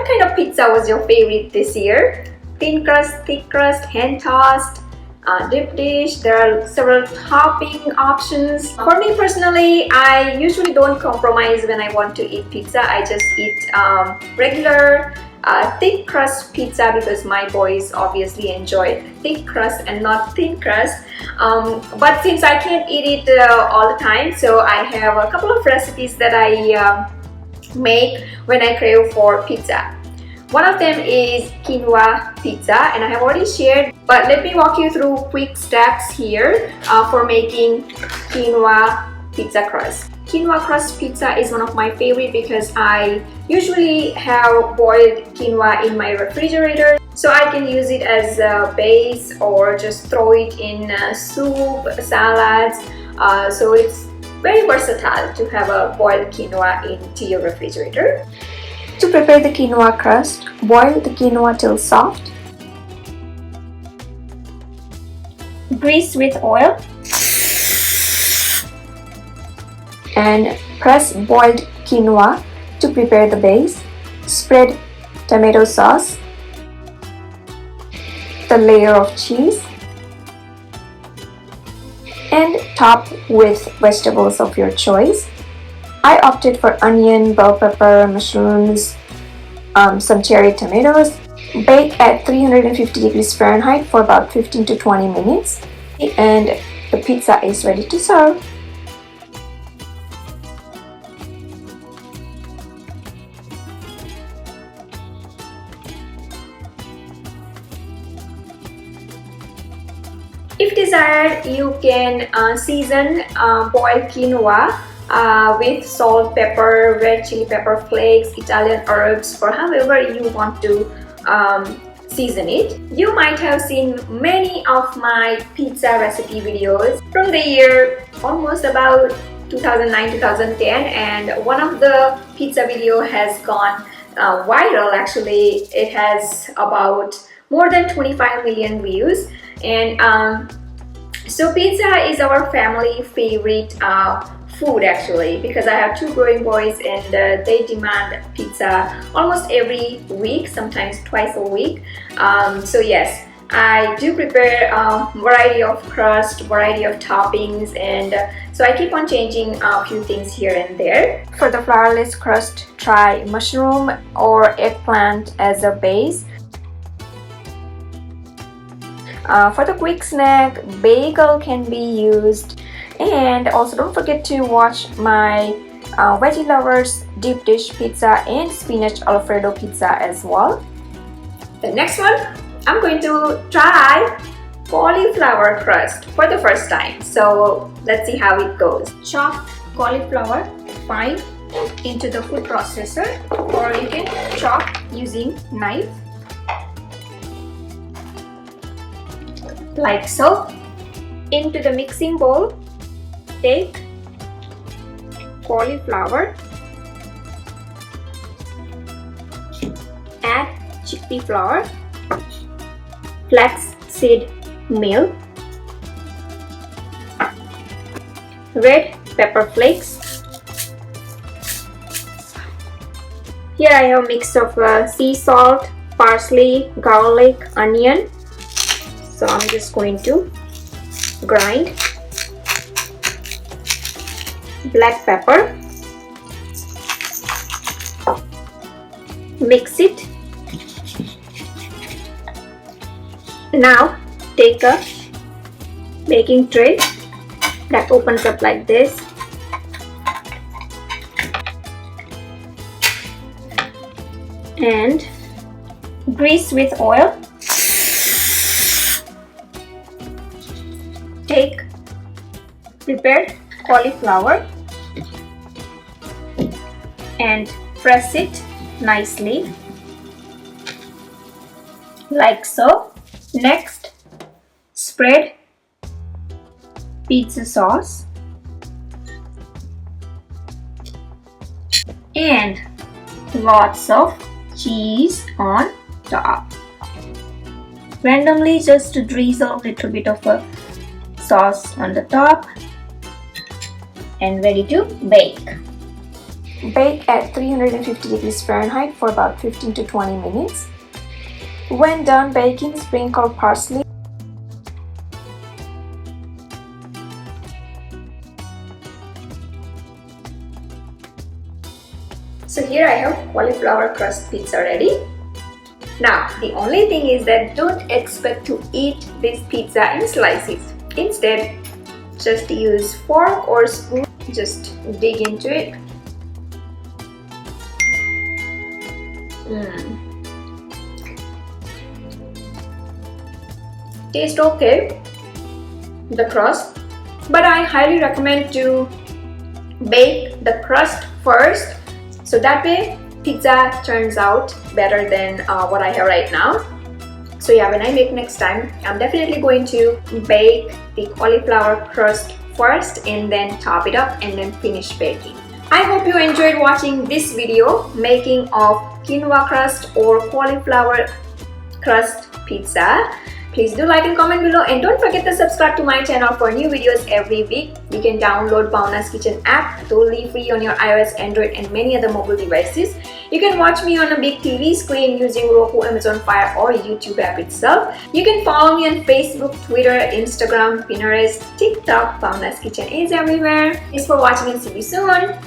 what kind of pizza was your favorite this year? Thin crust, thick crust, hand tossed, deep dish. There are several topping options. For me personally, I usually don't compromise when I want to eat pizza. I just eat regular thick crust pizza because my boys obviously enjoy thick crust and not thin crust. But since I can't eat it all the time, so I have a couple of recipes that I make when I crave for pizza. One of them is quinoa pizza, and I have already shared, but let me walk you through quick steps here for making quinoa pizza crust. Quinoa crust pizza is one of my favorite because I usually have boiled quinoa in my refrigerator, so I can use it as a base or just throw it in soup, salads. So it's very versatile to have a boiled quinoa into your refrigerator. To prepare the quinoa crust, boil the quinoa till soft. Grease with oil and press boiled quinoa to prepare the base. Spread tomato sauce, the layer of cheese, and top with vegetables of your choice. I opted for onion, bell pepper, mushrooms, some cherry tomatoes. Bake at 350 degrees Fahrenheit for about 15 to 20 minutes, and the pizza is ready to serve. If desired, you can season boiled quinoa with salt, pepper, red chili pepper flakes, Italian herbs, or however you want to season it. You might have seen many of my pizza recipe videos from the year almost about 2009-2010, and one of the pizza video has gone viral. Actually, it has about more than 25 million views, and so pizza is our family favorite food actually, because I have two growing boys and they demand pizza almost every week, sometimes twice a week. So yes, I do prepare a variety of crust, variety of toppings, and so I keep on changing a few things here and there. For the flourless crust, try mushroom or eggplant as a base. For the quick snack, bagel can be used. And also don't forget to watch my Veggie Lovers deep dish pizza and spinach alfredo pizza as well. The next one, I'm going to try cauliflower crust for the first time. So let's see how it goes. Chop cauliflower fine into the food processor, or you can chop using knife like so. Into the mixing bowl, take cauliflower, add chickpea flour, flax seed meal, red pepper flakes. Here I have a mix of sea salt, parsley, garlic, onion. So I'm just going to grind. Black pepper, mix it. Now take a baking tray that opens up like this, and grease with oil. Take prepared cauliflower and press it nicely like so. Next, spread pizza sauce and lots of cheese on top. Randomly just drizzle a little bit of a sauce on the top, and ready to bake. Bake at 350 degrees Fahrenheit for about 15 to 20 minutes. When done baking, sprinkle parsley. So here I have cauliflower crust pizza ready. Now the only thing is that don't expect to eat this pizza in slices. Instead, just use fork or spoon, just dig into it. Taste okay, the crust, but I highly recommend to bake the crust first, so that way pizza turns out better than what I have right now. So yeah, when I make next time, I'm definitely going to bake the cauliflower crust first and then top it up and then finish baking. I hope you enjoyed watching this video making of quinoa crust or cauliflower crust pizza. Please do like and comment below, and don't forget to subscribe to my channel for new videos every week. You can download Bhavna's Kitchen app totally free on your iOS, Android and many other mobile devices. You can watch me on a big TV screen using Roku, Amazon Fire or YouTube app itself. You can follow me on Facebook, Twitter, Instagram, Pinterest, TikTok. Bhavna's Kitchen is everywhere. Thanks for watching and see you soon.